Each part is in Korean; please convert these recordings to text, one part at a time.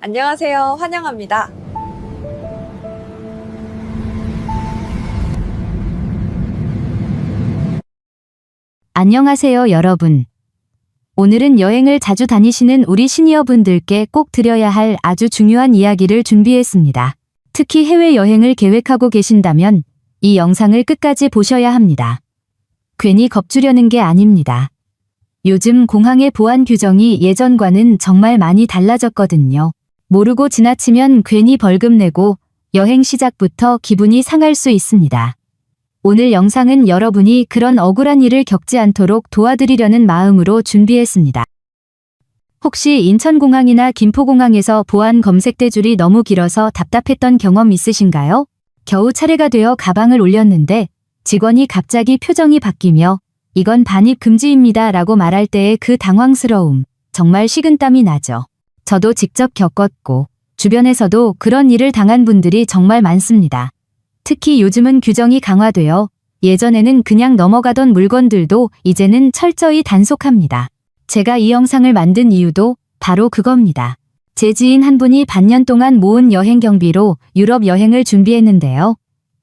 안녕하세요. 환영합니다. 안녕하세요, 여러분. 오늘은 여행을 자주 다니시는 우리 시니어분들께 꼭 드려야 할 아주 중요한 이야기를 준비했습니다. 특히 해외여행을 계획하고 계신다면 이 영상을 끝까지 보셔야 합니다. 괜히 겁주려는 게 아닙니다. 요즘 공항의 보안 규정이 예전과는 정말 많이 달라졌거든요. 모르고 지나치면 괜히 벌금 내고 여행 시작부터 기분이 상할 수 있습니다. 오늘 영상은 여러분이 그런 억울한 일을 겪지 않도록 도와드리려는 마음으로 준비했습니다. 혹시 인천공항이나 김포공항에서 보안 검색대 줄이 너무 길어서 답답했던 경험 있으신가요? 겨우 차례가 되어 가방을 올렸는데 직원이 갑자기 표정이 바뀌며 이건 반입 금지입니다 라고 말할 때의 그 당황스러움, 정말 식은땀이 나죠. 저도 직접 겪었고 주변에서도 그런 일을 당한 분들이 정말 많습니다. 특히 요즘은 규정이 강화되어 예전에는 그냥 넘어가던 물건들도 이제는 철저히 단속합니다. 제가 이 영상을 만든 이유도 바로 그겁니다. 제 지인 한 분이 반년 동안 모은 여행 경비로 유럽 여행을 준비했는데요.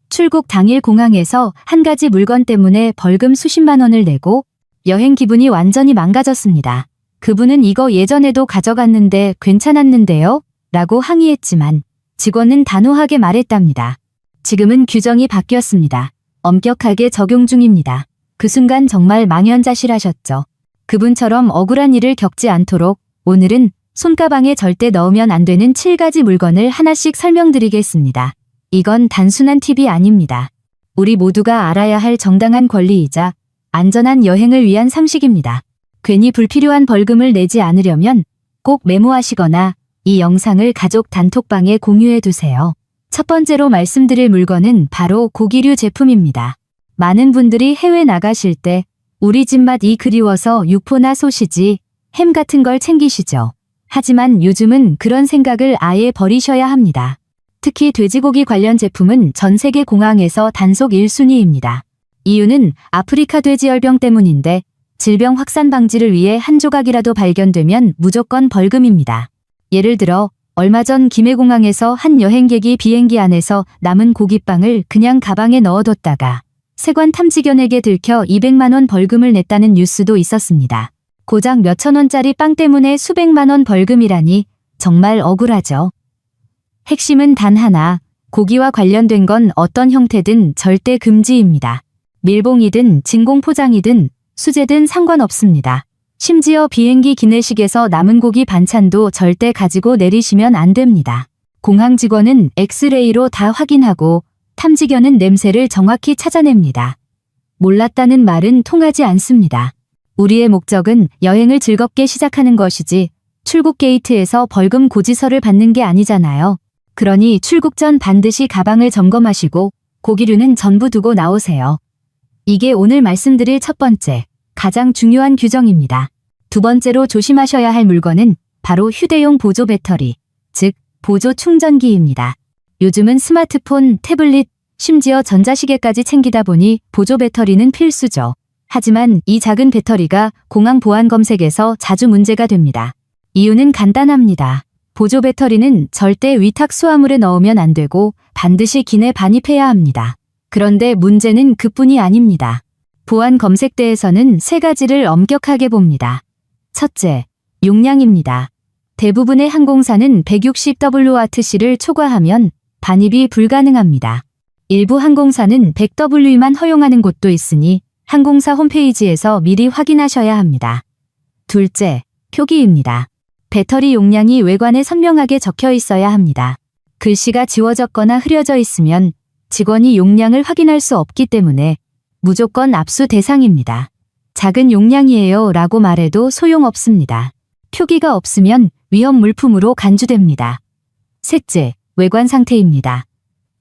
출국 당일 공항에서 한 가지 물건 때문에 벌금 수십만 원을 내고 여행 기분이 완전히 망가졌습니다. 그분은 이거 예전에도 가져갔는데 괜찮았는데요? 라고 항의했지만 직원은 단호하게 말했답니다. 지금은 규정이 바뀌었습니다. 엄격하게 적용 중입니다. 그 순간 정말 망연자실하셨죠. 그분처럼 억울한 일을 겪지 않도록 오늘은 손가방에 절대 넣으면 안 되는 7가지 물건을 하나씩 설명드리겠습니다. 이건 단순한 팁이 아닙니다. 우리 모두가 알아야 할 정당한 권리이자 안전한 여행을 위한 상식입니다. 괜히 불필요한 벌금을 내지 않으려면 꼭 메모하시거나 이 영상을 가족 단톡방에 공유해 두세요. 첫 번째로 말씀드릴 물건은 바로 고기류 제품입니다. 많은 분들이 해외 나가실 때 우리 집맛이 그리워서 육포나 소시지, 햄 같은 걸 챙기시죠. 하지만 요즘은 그런 생각을 아예 버리셔야 합니다. 특히 돼지고기 관련 제품은 전 세계 공항에서 단속 1순위입니다. 이유는 아프리카 돼지열병 때문인데 질병 확산 방지를 위해 한 조각이라도 발견되면 무조건 벌금입니다. 예를 들어 얼마 전 김해공항에서 한 여행객이 비행기 안에서 남은 고깃빵을 그냥 가방에 넣어뒀다가 세관 탐지견에게 들켜 200만 원 벌금을 냈다는 뉴스도 있었습니다. 고작 몇천 원짜리 빵 때문에 수백만 원 벌금이라니 정말 억울하죠. 핵심은 단 하나, 고기와 관련된 건 어떤 형태든 절대 금지입니다. 밀봉이든 진공 포장이든 수제든 상관없습니다. 심지어 비행기 기내식에서 남은 고기 반찬도 절대 가지고 내리시면 안 됩니다. 공항 직원은 엑스레이로 다 확인하고 탐지견은 냄새를 정확히 찾아냅니다. 몰랐다는 말은 통하지 않습니다. 우리의 목적은 여행을 즐겁게 시작하는 것이지 출국 게이트에서 벌금 고지서를 받는 게 아니잖아요. 그러니 출국 전 반드시 가방을 점검하시고 고기류는 전부 두고 나오세요. 이게 오늘 말씀드릴 첫 번째, 가장 중요한 규정입니다. 두 번째로 조심하셔야 할 물건은 바로 휴대용 보조 배터리, 즉 보조 충전기입니다. 요즘은 스마트폰, 태블릿, 심지어 전자시계까지 챙기다 보니 보조 배터리는 필수죠. 하지만 이 작은 배터리가 공항 보안 검색에서 자주 문제가 됩니다. 이유는 간단합니다. 보조 배터리는 절대 위탁 수화물에 넣으면 안 되고 반드시 기내 반입해야 합니다. 그런데 문제는 그뿐이 아닙니다. 보안 검색대에서는 3가지를 엄격하게 봅니다. 첫째, 용량입니다. 대부분의 항공사는 160WRTC를 초과하면 반입이 불가능합니다. 일부 항공사는 100W만 허용하는 곳도 있으니 항공사 홈페이지에서 미리 확인하셔야 합니다. 둘째, 표기입니다. 배터리 용량이 외관에 선명하게 적혀 있어야 합니다. 글씨가 지워졌거나 흐려져 있으면 직원이 용량을 확인할 수 없기 때문에 무조건 압수 대상입니다. 작은 용량이에요 라고 말해도 소용없습니다. 표기가 없으면 위험 물품으로 간주됩니다. 셋째, 외관 상태입니다.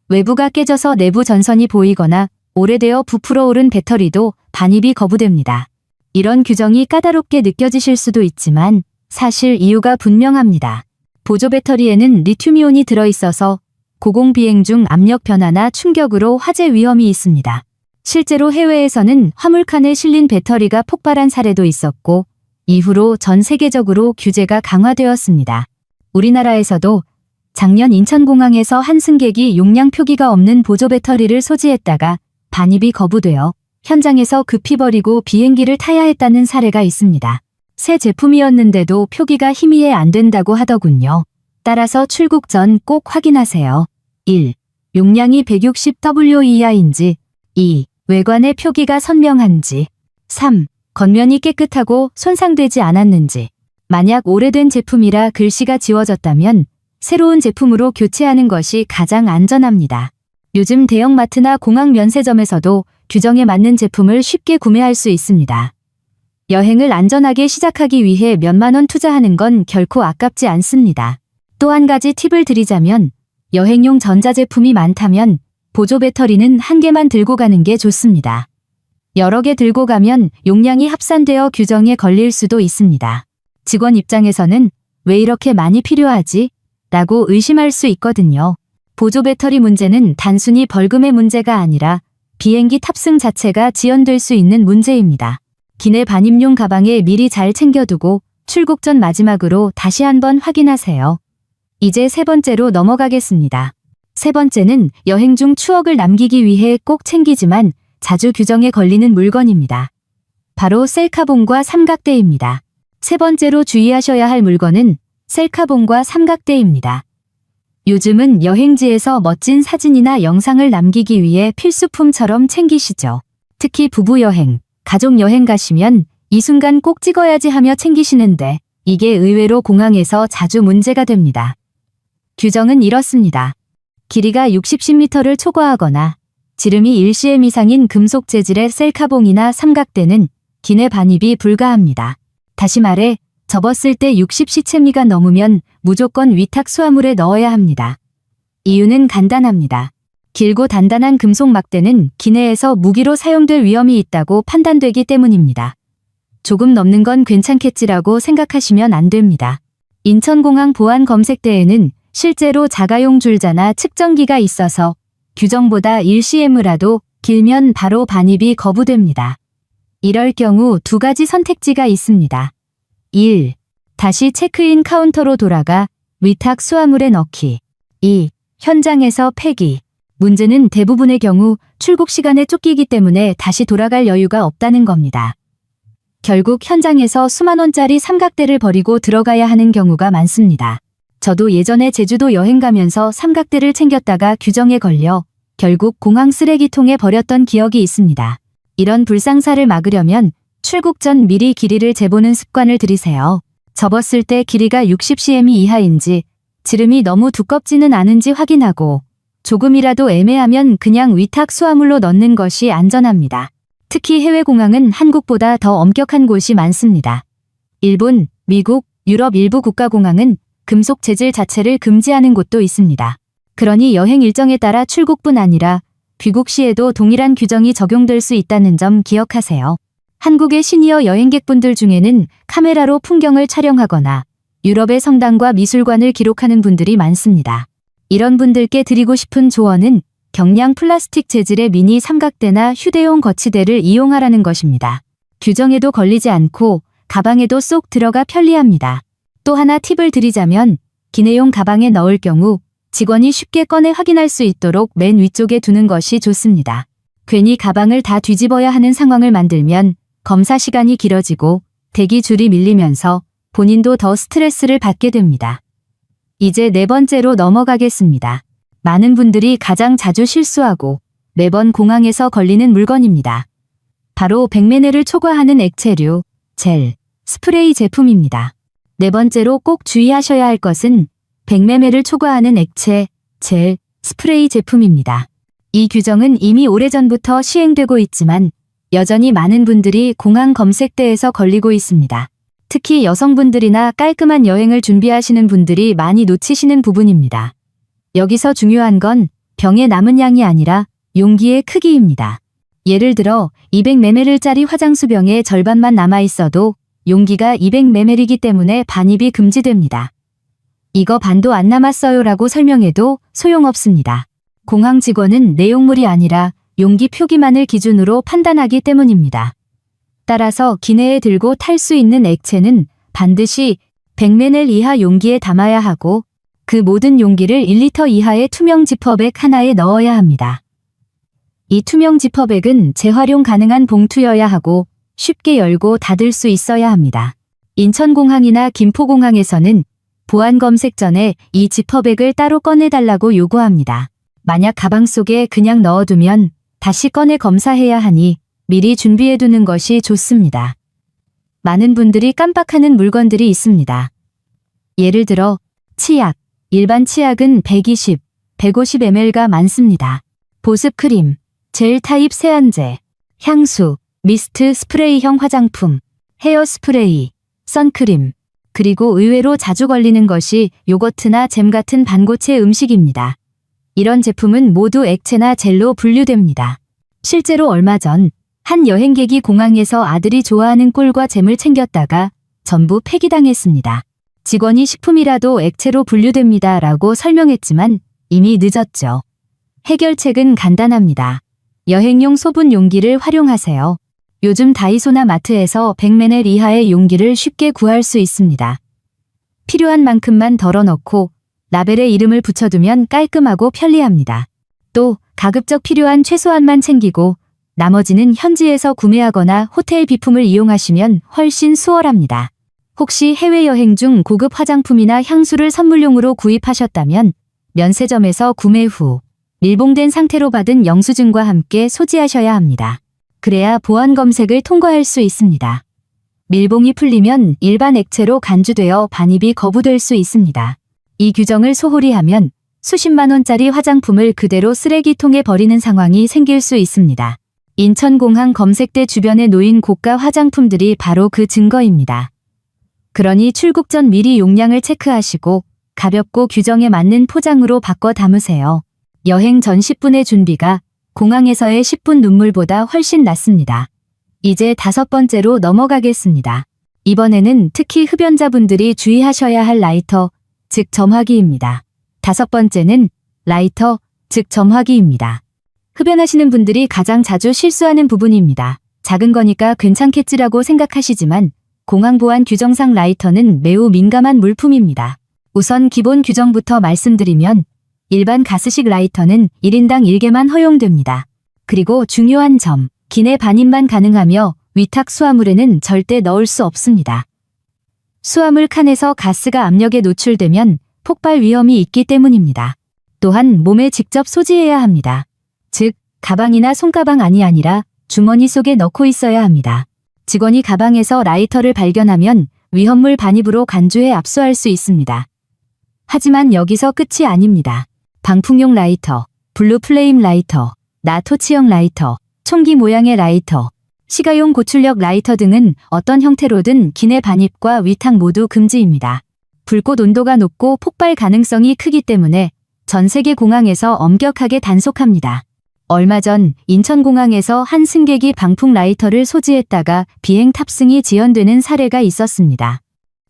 외부가 깨져서 내부 전선이 보이거나 오래되어 부풀어 오른 배터리도 반입이 거부됩니다. 이런 규정이 까다롭게 느껴지실 수도 있지만 사실 이유가 분명합니다. 보조 배터리에는 리튬이온이 들어있어서 고공비행 중 압력 변화나 충격으로 화재 위험이 있습니다. 실제로 해외에서는 화물칸에 실린 배터리가 폭발한 사례도 있었고 이후로 전 세계적으로 규제가 강화되었습니다. 우리나라에서도 작년 인천공항에서 한 승객이 용량 표기가 없는 보조 배터리를 소지했다가 반입이 거부되어 현장에서 급히 버리고 비행기를 타야 했다는 사례가 있습니다. 새 제품이었는데도 표기가 희미해 안 된다고 하더군요. 따라서 출국 전 꼭 확인하세요. 1. 용량이 160W 이하인지. 2. 외관의 표기가 선명한지. 3. 겉면이 깨끗하고 손상되지 않았는지. 만약 오래된 제품이라 글씨가 지워졌다면 새로운 제품으로 교체하는 것이 가장 안전합니다. 요즘 대형마트나 공항 면세점에서도 규정에 맞는 제품을 쉽게 구매할 수 있습니다. 여행을 안전하게 시작하기 위해 몇만 원 투자하는 건 결코 아깝지 않습니다. 또 한 가지 팁을 드리자면 여행용 전자제품이 많다면 보조 배터리는 한 개만 들고 가는 게 좋습니다. 여러 개 들고 가면 용량이 합산되어 규정에 걸릴 수도 있습니다. 직원 입장에서는 왜 이렇게 많이 필요하지? 라고 의심할 수 있거든요. 보조 배터리 문제는 단순히 벌금의 문제가 아니라 비행기 탑승 자체가 지연될 수 있는 문제입니다. 기내 반입용 가방에 미리 잘 챙겨두고 출국 전 마지막으로 다시 한번 확인하세요. 이제 세 번째로 넘어가겠습니다. 세 번째는 여행 중 추억을 남기기 위해 꼭 챙기지만 자주 규정에 걸리는 물건입니다. 바로 셀카봉과 삼각대입니다. 세 번째로 주의하셔야 할 물건은 셀카봉과 삼각대입니다. 요즘은 여행지에서 멋진 사진이나 영상을 남기기 위해 필수품처럼 챙기시죠. 특히 부부 여행, 가족 여행 가시면 이 순간 꼭 찍어야지 하며 챙기시는데 이게 의외로 공항에서 자주 문제가 됩니다. 규정은 이렇습니다. 길이가 60cm를 초과하거나 지름이 1cm 이상인 금속 재질의 셀카봉이나 삼각대는 기내 반입이 불가합니다. 다시 말해 접었을 때 60cm가 넘으면 무조건 위탁 수화물에 넣어야 합니다. 이유는 간단합니다. 길고 단단한 금속 막대는 기내에서 무기로 사용될 위험이 있다고 판단되기 때문입니다. 조금 넘는 건 괜찮겠지라고 생각하시면 안 됩니다. 인천공항 보안 검색대에는 실제로 자가용 줄자나 측정기가 있어서 규정보다 1cm라도 길면 바로 반입이 거부됩니다. 이럴 경우 두 가지 선택지가 있습니다. 1. 다시 체크인 카운터로 돌아가 위탁 수화물에 넣기. 2. 현장에서 폐기. 문제는 대부분의 경우 출국 시간에 쫓기기 때문에 다시 돌아갈 여유가 없다는 겁니다. 결국 현장에서 수만 원짜리 삼각대를 버리고 들어가야 하는 경우가 많습니다. 저도 예전에 제주도 여행 가면서 삼각대를 챙겼다가 규정에 걸려 결국 공항 쓰레기통에 버렸던 기억이 있습니다. 이런 불상사를 막으려면 출국 전 미리 길이를 재보는 습관을 들이세요. 접었을 때 길이가 60cm 이하인지 지름이 너무 두껍지는 않은지 확인하고 조금이라도 애매하면 그냥 위탁 수화물로 넣는 것이 안전합니다. 특히 해외 공항은 한국보다 더 엄격한 곳이 많습니다. 일본, 미국, 유럽 일부 국가공항은 금속 재질 자체를 금지하는 곳도 있습니다. 그러니 여행 일정에 따라 출국뿐 아니라 귀국 시에도 동일한 규정이 적용될 수 있다는 점 기억하세요. 한국의 시니어 여행객분들 중에는 카메라로 풍경을 촬영하거나 유럽의 성당과 미술관을 기록하는 분들이 많습니다. 이런 분들께 드리고 싶은 조언은 경량 플라스틱 재질의 미니 삼각대나 휴대용 거치대를 이용하라는 것입니다. 규정에도 걸리지 않고 가방에도 쏙 들어가 편리합니다. 또 하나 팁을 드리자면 기내용 가방에 넣을 경우 직원이 쉽게 꺼내 확인할 수 있도록 맨 위쪽에 두는 것이 좋습니다. 괜히 가방을 다 뒤집어야 하는 상황을 만들면 검사 시간이 길어지고 대기 줄이 밀리면서 본인도 더 스트레스를 받게 됩니다. 이제 네 번째로 넘어가겠습니다. 많은 분들이 가장 자주 실수하고 매번 공항에서 걸리는 물건입니다. 바로 백매내를 초과하는 액체류, 젤, 스프레이 제품입니다. 네 번째로 꼭 주의하셔야 할 것은 100ml를 초과하는 액체, 젤, 스프레이 제품입니다. 이 규정은 이미 오래전부터 시행되고 있지만 여전히 많은 분들이 공항 검색대에서 걸리고 있습니다. 특히 여성분들이나 깔끔한 여행을 준비하시는 분들이 많이 놓치시는 부분입니다. 여기서 중요한 건 병에 남은 양이 아니라 용기의 크기입니다. 예를 들어 200ml짜리 화장수병의 절반만 남아있어도 용기가 200ml이기 때문에 반입이 금지됩니다. 이거 반도 안 남았어요 라고 설명해도 소용없습니다. 공항 직원은 내용물이 아니라 용기 표기만을 기준으로 판단하기 때문입니다. 따라서 기내에 들고 탈 수 있는 액체는 반드시 100ml 이하 용기에 담아야 하고 그 모든 용기를 1리터 이하의 투명 지퍼백 하나에 넣어야 합니다. 이 투명 지퍼백은 재활용 가능한 봉투여야 하고 쉽게 열고 닫을 수 있어야 합니다. 인천공항이나 김포공항에서는 보안 검색 전에 이 지퍼백을 따로 꺼내달라고 요구합니다. 만약 가방 속에 그냥 넣어두면 다시 꺼내 검사해야 하니 미리 준비해두는 것이 좋습니다. 많은 분들이 깜빡하는 물건들이 있습니다. 예를 들어 치약, 일반 치약은 120, 150ml가 많습니다. 보습크림, 젤 타입 세안제, 향수, 미스트 스프레이형 화장품, 헤어스프레이, 선크림, 그리고 의외로 자주 걸리는 것이 요거트나 잼 같은 반고체 음식입니다. 이런 제품은 모두 액체나 젤로 분류됩니다. 실제로 얼마 전 한 여행객이 공항에서 아들이 좋아하는 꿀과 잼을 챙겼다가 전부 폐기당했습니다. 직원이 식품이라도 액체로 분류됩니다 라고 설명했지만 이미 늦었죠. 해결책은 간단합니다. 여행용 소분 용기를 활용하세요. 요즘 다이소나 마트에서 100ml 이하의 용기를 쉽게 구할 수 있습니다. 필요한 만큼만 덜어 넣고 라벨에 이름을 붙여두면 깔끔하고 편리합니다. 또 가급적 필요한 최소한만 챙기고 나머지는 현지에서 구매하거나 호텔 비품을 이용하시면 훨씬 수월합니다. 혹시 해외여행 중 고급 화장품이나 향수를 선물용으로 구입하셨다면 면세점에서 구매 후 밀봉된 상태로 받은 영수증과 함께 소지하셔야 합니다. 그래야 보안 검색을 통과할 수 있습니다. 밀봉이 풀리면 일반 액체로 간주되어 반입이 거부될 수 있습니다. 이 규정을 소홀히 하면 수십만 원짜리 화장품을 그대로 쓰레기통에 버리는 상황이 생길 수 있습니다. 인천공항 검색대 주변에 놓인 고가 화장품들이 바로 그 증거입니다. 그러니 출국 전 미리 용량을 체크하시고 가볍고 규정에 맞는 포장으로 바꿔 담으세요. 여행 전 10분의 준비가 공항에서의 10분 눈물보다 훨씬 낫습니다. 이제 5번째로 넘어가겠습니다. 이번에는 특히 흡연자분들이 주의하셔야 할 라이터, 즉 점화기입니다. 5번째는 라이터, 즉 점화기입니다. 흡연하시는 분들이 가장 자주 실수하는 부분입니다. 작은 거니까 괜찮겠지라고 생각하시지만 공항 보안 규정상 라이터는 매우 민감한 물품입니다. 우선 기본 규정부터 말씀드리면 일반 가스식 라이터는 1인당 1개만 허용됩니다. 그리고 중요한 점, 기내 반입만 가능하며 위탁 수화물에는 절대 넣을 수 없습니다. 수화물 칸에서 가스가 압력에 노출되면 폭발 위험이 있기 때문입니다. 또한 몸에 직접 소지해야 합니다. 즉, 가방이나 손가방이 아니라 주머니 속에 넣고 있어야 합니다. 직원이 가방에서 라이터를 발견하면 위험물 반입으로 간주해 압수할 수 있습니다. 하지만 여기서 끝이 아닙니다. 방풍용 라이터, 블루 플레임 라이터, 나토치형 라이터, 총기 모양의 라이터, 시가용 고출력 라이터 등은 어떤 형태로든 기내 반입과 위탁 모두 금지입니다. 불꽃 온도가 높고 폭발 가능성이 크기 때문에 전 세계 공항에서 엄격하게 단속합니다. 얼마 전 인천공항에서 한 승객이 방풍 라이터를 소지했다가 비행 탑승이 지연되는 사례가 있었습니다.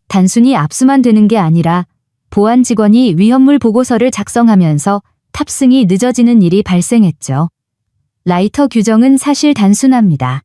단순히 압수만 되는 게 아니라 보안 직원이 위험물 보고서를 작성하면서 탑승이 늦어지는 일이 발생했죠. 라이터 규정은 사실 단순합니다.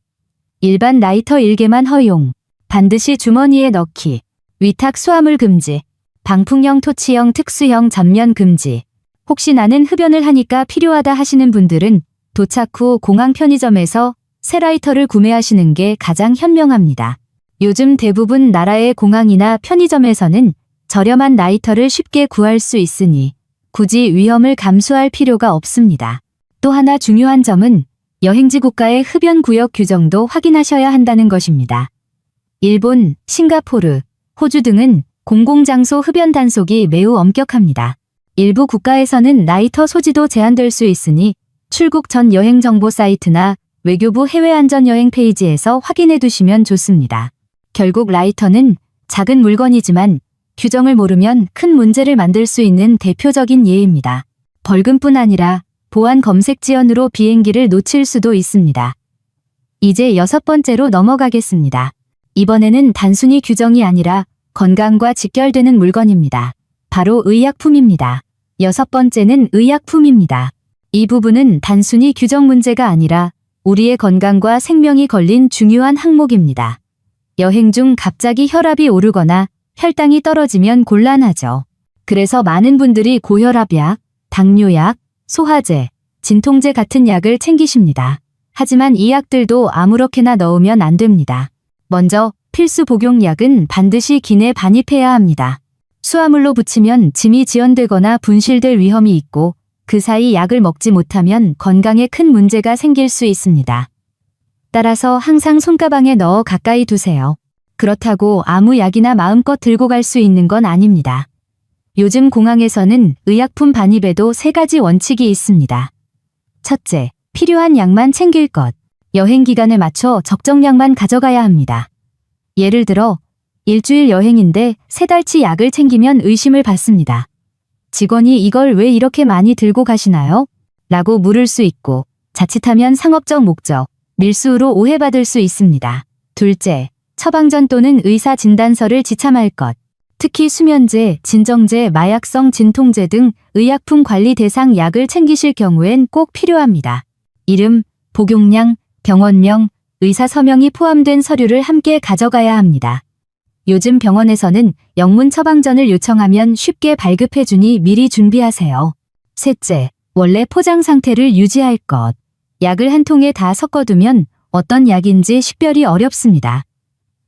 일반 라이터 1개만 허용, 반드시 주머니에 넣기, 위탁 수화물 금지, 방풍형 토치형 특수형 전면 금지. 혹시 나는 흡연을 하니까 필요하다 하시는 분들은 도착 후 공항 편의점에서 새 라이터를 구매하시는 게 가장 현명합니다. 요즘 대부분 나라의 공항이나 편의점에서는 저렴한 라이터를 쉽게 구할 수 있으니 굳이 위험을 감수할 필요가 없습니다. 또 하나 중요한 점은 여행지 국가의 흡연 구역 규정도 확인하셔야 한다는 것입니다. 일본, 싱가포르, 호주 등은 공공장소 흡연 단속이 매우 엄격합니다. 일부 국가에서는 라이터 소지도 제한될 수 있으니 출국 전 여행 정보 사이트나 외교부 해외안전여행 페이지에서 확인해 두시면 좋습니다. 결국 라이터는 작은 물건이지만 규정을 모르면 큰 문제를 만들 수 있는 대표적인 예입니다. 벌금뿐 아니라 보안 검색 지연으로 비행기를 놓칠 수도 있습니다. 이제 6번째로 넘어가겠습니다. 이번에는 단순히 규정이 아니라 건강과 직결되는 물건입니다. 바로 의약품입니다. 6번째는 의약품입니다. 이 부분은 단순히 규정 문제가 아니라 우리의 건강과 생명이 걸린 중요한 항목입니다. 여행 중 갑자기 혈압이 오르거나 혈당이 떨어지면 곤란하죠. 그래서 많은 분들이 고혈압약, 당뇨약, 소화제, 진통제 같은 약을 챙기십니다. 하지만 이 약들도 아무렇게나 넣으면 안 됩니다. 먼저 필수 복용약은 반드시 기내 반입해야 합니다. 수화물로 붙이면 짐이 지연되거나 분실될 위험이 있고 그 사이 약을 먹지 못하면 건강에 큰 문제가 생길 수 있습니다. 따라서 항상 손가방에 넣어 가까이 두세요. 그렇다고 아무 약이나 마음껏 들고 갈 수 있는 건 아닙니다. 요즘 공항에서는 의약품 반입에도 3가지 원칙이 있습니다. 첫째, 필요한 약만 챙길 것. 여행 기간에 맞춰 적정량만 가져가야 합니다. 예를 들어 일주일 여행인데 3달치 약을 챙기면 의심을 받습니다. 직원이 이걸 왜 이렇게 많이 들고 가시나요? 라고 물을 수 있고 자칫하면 상업적 목적, 밀수로 오해받을 수 있습니다. 둘째, 처방전 또는 의사 진단서를 지참할 것. 특히 수면제, 진정제, 마약성 진통제 등 의약품 관리 대상 약을 챙기실 경우엔 꼭 필요합니다. 이름, 복용량, 병원명, 의사 서명이 포함된 서류를 함께 가져가야 합니다. 요즘 병원에서는 영문 처방전을 요청하면 쉽게 발급해주니 미리 준비하세요. 셋째, 원래 포장 상태를 유지할 것. 약을 한 통에 다 섞어두면 어떤 약인지 식별이 어렵습니다.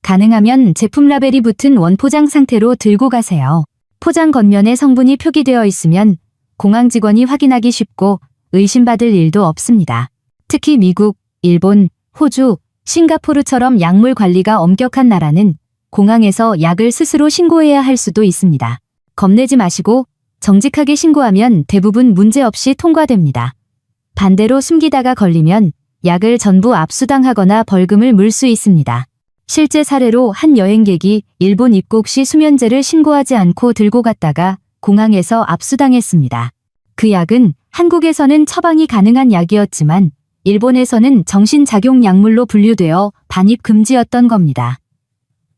가능하면 제품 라벨이 붙은 원포장 상태로 들고 가세요. 포장 겉면에 성분이 표기되어 있으면 공항 직원이 확인하기 쉽고 의심받을 일도 없습니다. 특히 미국, 일본, 호주, 싱가포르처럼 약물 관리가 엄격한 나라는 공항에서 약을 스스로 신고해야 할 수도 있습니다. 겁내지 마시고 정직하게 신고하면 대부분 문제없이 통과됩니다. 반대로 숨기다가 걸리면 약을 전부 압수당하거나 벌금을 물 수 있습니다. 실제 사례로 한 여행객이 일본 입국 시 수면제를 신고하지 않고 들고 갔다가 공항에서 압수당했습니다. 그 약은 한국에서는 처방이 가능한 약이었지만 일본에서는 정신작용 약물로 분류되어 반입 금지였던 겁니다.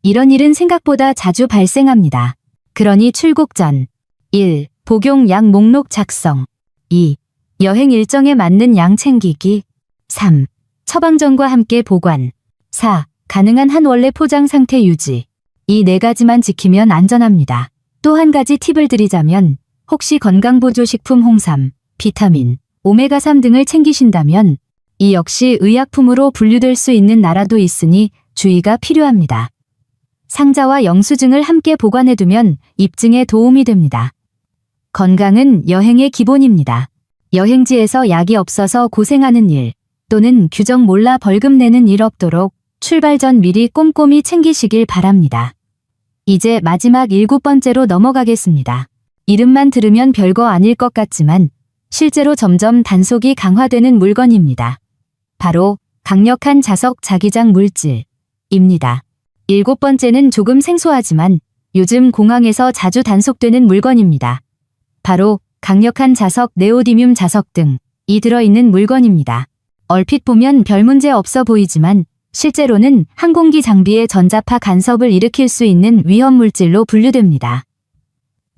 이런 일은 생각보다 자주 발생합니다. 그러니 출국 전 1. 복용약 목록 작성 2. 여행 일정에 맞는 양 챙기기 3. 처방전과 함께 보관 4. 가능한 한 원래 포장 상태 유지. 이 4가지만 지키면 안전합니다. 또 한 가지 팁을 드리자면 혹시 건강보조식품 홍삼, 비타민, 오메가3 등을 챙기신다면 이 역시 의약품으로 분류될 수 있는 나라도 있으니 주의가 필요합니다. 상자와 영수증을 함께 보관해두면 입증에 도움이 됩니다. 건강은 여행의 기본입니다. 여행지에서 약이 없어서 고생하는 일 또는 규정 몰라 벌금 내는 일 없도록 출발 전 미리 꼼꼼히 챙기시길 바랍니다. 이제 마지막 7번째로 넘어가겠습니다. 이름만 들으면 별거 아닐 것 같지만 실제로 점점 단속이 강화되는 물건입니다. 바로 강력한 자석 자기장 물질입니다. 7번째는 조금 생소하지만 요즘 공항에서 자주 단속되는 물건입니다. 바로 강력한 자석 네오디뮴 자석 등이 들어있는 물건입니다. 얼핏 보면 별 문제 없어 보이지만 실제로는 항공기 장비의 전자파 간섭을 일으킬 수 있는 위험물질로 분류됩니다.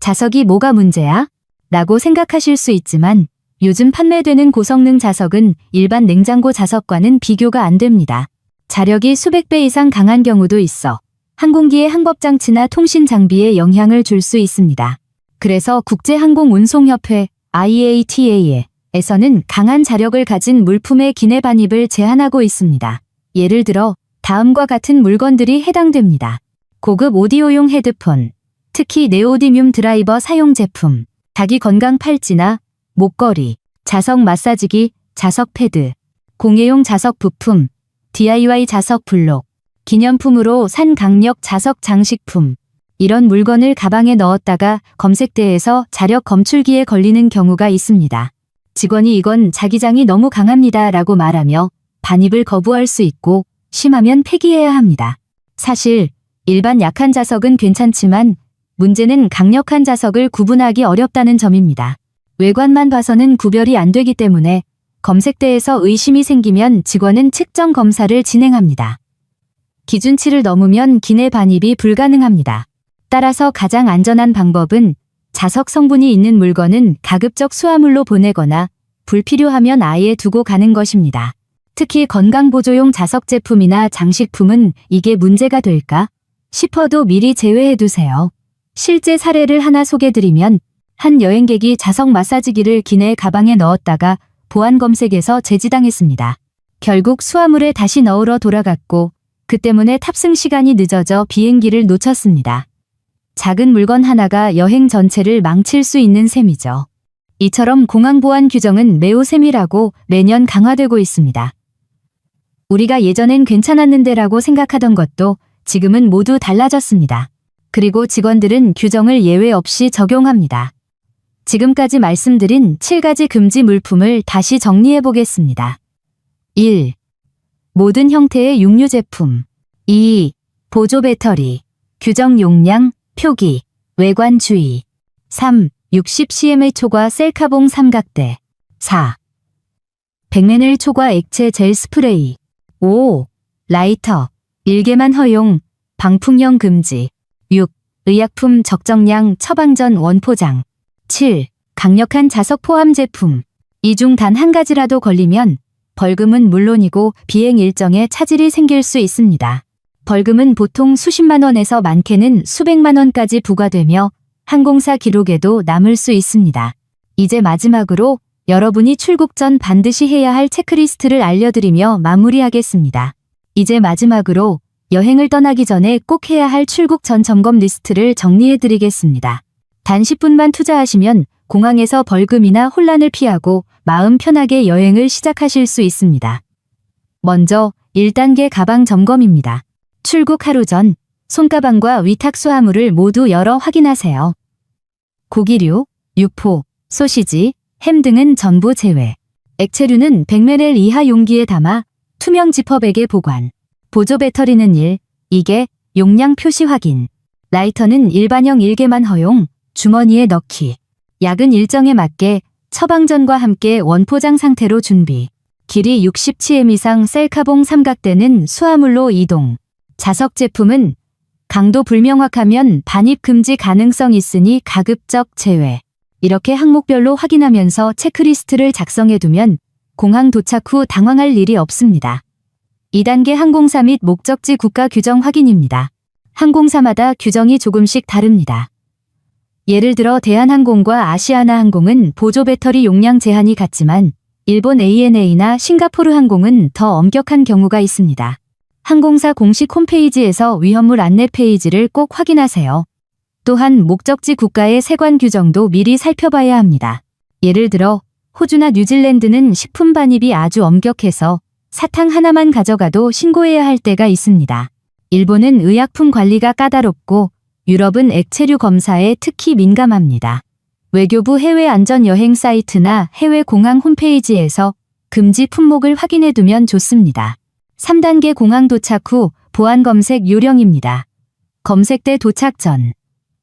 자석이 뭐가 문제야? 라고 생각하실 수 있지만 요즘 판매되는 고성능 자석은 일반 냉장고 자석과는 비교가 안 됩니다. 자력이 수백 배 이상 강한 경우도 있어 항공기의 항법장치나 통신 장비에 영향을 줄 수 있습니다. 그래서 국제항공운송협회 IATA에서는 강한 자력을 가진 물품의 기내 반입을 제한하고 있습니다. 예를 들어 다음과 같은 물건들이 해당됩니다. 고급 오디오용 헤드폰, 특히 네오디뮴 드라이버 사용 제품, 자기 건강 팔찌나 목걸이, 자석 마사지기, 자석 패드, 공예용 자석 부품, DIY 자석 블록, 기념품으로 산 강력 자석 장식품. 이런 물건을 가방에 넣었다가 검색대에서 자력 검출기에 걸리는 경우가 있습니다. 직원이 이건 자기장이 너무 강합니다 라고 말하며 반입을 거부할 수 있고 심하면 폐기해야 합니다. 사실 일반 약한 자석은 괜찮지만 문제는 강력한 자석을 구분하기 어렵다는 점입니다. 외관만 봐서는 구별이 안 되기 때문에 검색대에서 의심이 생기면 직원은 측정 검사를 진행합니다. 기준치를 넘으면 기내 반입이 불가능합니다. 따라서 가장 안전한 방법은 자석 성분이 있는 물건은 가급적 수화물로 보내거나 불필요하면 아예 두고 가는 것입니다. 특히 건강보조용 자석 제품이나 장식품은 이게 문제가 될까? 싶어도 미리 제외해두세요. 실제 사례를 하나 소개드리면 한 여행객이 자석 마사지기를 기내 가방에 넣었다가 보안 검색에서 제지당했습니다. 결국 수화물에 다시 넣으러 돌아갔고 그 때문에 탑승 시간이 늦어져 비행기를 놓쳤습니다. 작은 물건 하나가 여행 전체를 망칠 수 있는 셈이죠. 이처럼 공항 보안 규정은 매우 세밀하고 매년 강화되고 있습니다. 우리가 예전엔 괜찮았는데라고 생각하던 것도 지금은 모두 달라졌습니다. 그리고 직원들은 규정을 예외 없이 적용합니다. 지금까지 말씀드린 7가지 금지 물품을 다시 정리해 보겠습니다. 1. 모든 형태의 육류 제품. 2. 보조 배터리. 규정 용량, 표기, 외관 주의. 3. 60cm의 초과 셀카봉 삼각대. 4. 100ml 초과 액체 젤 스프레이. 5. 라이터. 1개만 허용, 방풍형 금지. 6. 의약품 적정량 처방전 원포장. 7. 강력한 자석 포함 제품. 이 중 단 한 가지라도 걸리면 벌금은 물론이고 비행 일정에 차질이 생길 수 있습니다. 벌금은 보통 수십만 원에서 많게는 수백만 원까지 부과되며 항공사 기록에도 남을 수 있습니다. 이제 마지막으로 여러분이 출국 전 반드시 해야 할 체크리스트를 알려드리며 마무리하겠습니다. 이제 마지막으로 여행을 떠나기 전에 꼭 해야 할 출국 전 점검 리스트를 정리해드리겠습니다. 단 10분만 투자하시면 공항에서 벌금이나 혼란을 피하고 마음 편하게 여행을 시작하실 수 있습니다. 먼저 1단계 가방 점검입니다. 출국 하루 전 손가방과 위탁 수화물을 모두 열어 확인하세요. 고기류, 육포, 소시지, 햄 등은 전부 제외. 액체류는 100ml 이하 용기에 담아 투명 지퍼백에 보관. 보조 배터리는 1, 2개, 용량 표시 확인. 라이터는 일반형 1개만 허용, 주머니에 넣기. 약은 일정에 맞게 처방전과 함께 원포장 상태로 준비. 길이 60cm 이상 셀카봉 삼각대는 수화물로 이동. 자석 제품은 강도 불명확하면 반입 금지 가능성 있으니 가급적 제외. 이렇게 항목별로 확인하면서 체크리스트를 작성해두면 공항 도착 후 당황할 일이 없습니다. 2단계 항공사 및 목적지 국가 규정 확인입니다. 항공사마다 규정이 조금씩 다릅니다. 예를 들어 대한항공과 아시아나항공은 보조 배터리 용량 제한이 같지만 일본 ANA나 싱가포르 항공은 더 엄격한 경우가 있습니다. 항공사 공식 홈페이지에서 위험물 안내 페이지를 꼭 확인하세요. 또한 목적지 국가의 세관 규정도 미리 살펴봐야 합니다. 예를 들어 호주나 뉴질랜드는 식품 반입이 아주 엄격해서 사탕 하나만 가져가도 신고해야 할 때가 있습니다. 일본은 의약품 관리가 까다롭고 유럽은 액체류 검사에 특히 민감합니다. 외교부 해외 안전 여행 사이트나 해외 공항 홈페이지에서 금지 품목을 확인해 두면 좋습니다. 3단계 공항 도착 후 보안 검색 요령입니다. 검색대 도착 전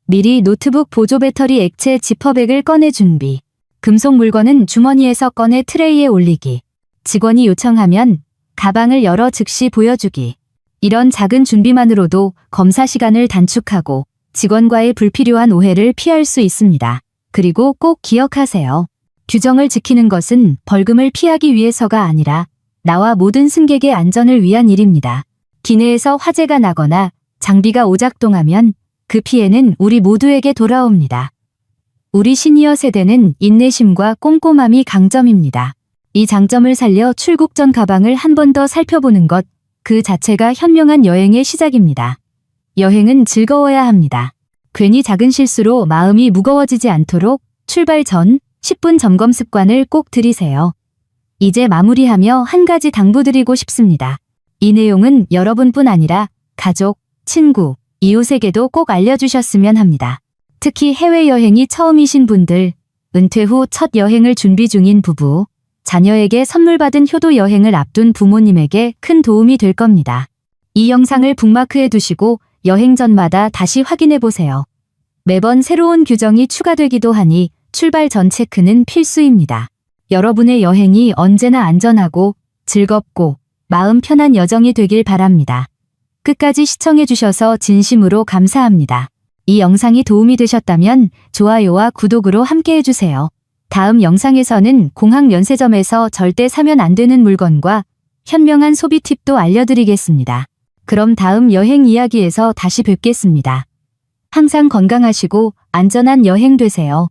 미리 노트북 보조 배터리 액체 지퍼백을 꺼내 준비. 금속 물건은 주머니에서 꺼내 트레이에 올리기. 직원이 요청하면 가방을 열어 즉시 보여주기. 이런 작은 준비만으로도 검사 시간을 단축하고 직원과의 불필요한 오해를 피할 수 있습니다. 그리고 꼭 기억하세요. 규정을 지키는 것은 벌금을 피하기 위해서가 아니라 나와 모든 승객의 안전을 위한 일입니다. 기내에서 화재가 나거나 장비가 오작동하면 그 피해는 우리 모두에게 돌아옵니다. 우리 시니어 세대는 인내심과 꼼꼼함이 강점입니다. 이 장점을 살려 출국 전 가방을 한 번 더 살펴보는 것, 그 자체가 현명한 여행의 시작입니다. 여행은 즐거워야 합니다. 괜히 작은 실수로 마음이 무거워지지 않도록 출발 전 10분 점검 습관을 꼭 들이세요. 이제 마무리하며 한 가지 당부드리고 싶습니다. 이 내용은 여러분뿐 아니라 가족, 친구, 이웃에게도 꼭 알려주셨으면 합니다. 특히 해외여행이 처음이신 분들, 은퇴 후 첫 여행을 준비 중인 부부, 자녀에게 선물 받은 효도 여행을 앞둔 부모님에게 큰 도움이 될 겁니다. 이 영상을 북마크해 두시고 여행 전마다 다시 확인해 보세요. 매번 새로운 규정이 추가되기도 하니 출발 전 체크는 필수입니다. 여러분의 여행이 언제나 안전하고 즐겁고 마음 편한 여정이 되길 바랍니다. 끝까지 시청해 주셔서 진심으로 감사합니다. 이 영상이 도움이 되셨다면 좋아요와 구독으로 함께 해주세요. 다음 영상에서는 공항 면세점에서 절대 사면 안 되는 물건과 현명한 소비 팁도 알려드리겠습니다. 그럼 다음 여행 이야기에서 다시 뵙겠습니다. 항상 건강하시고 안전한 여행 되세요.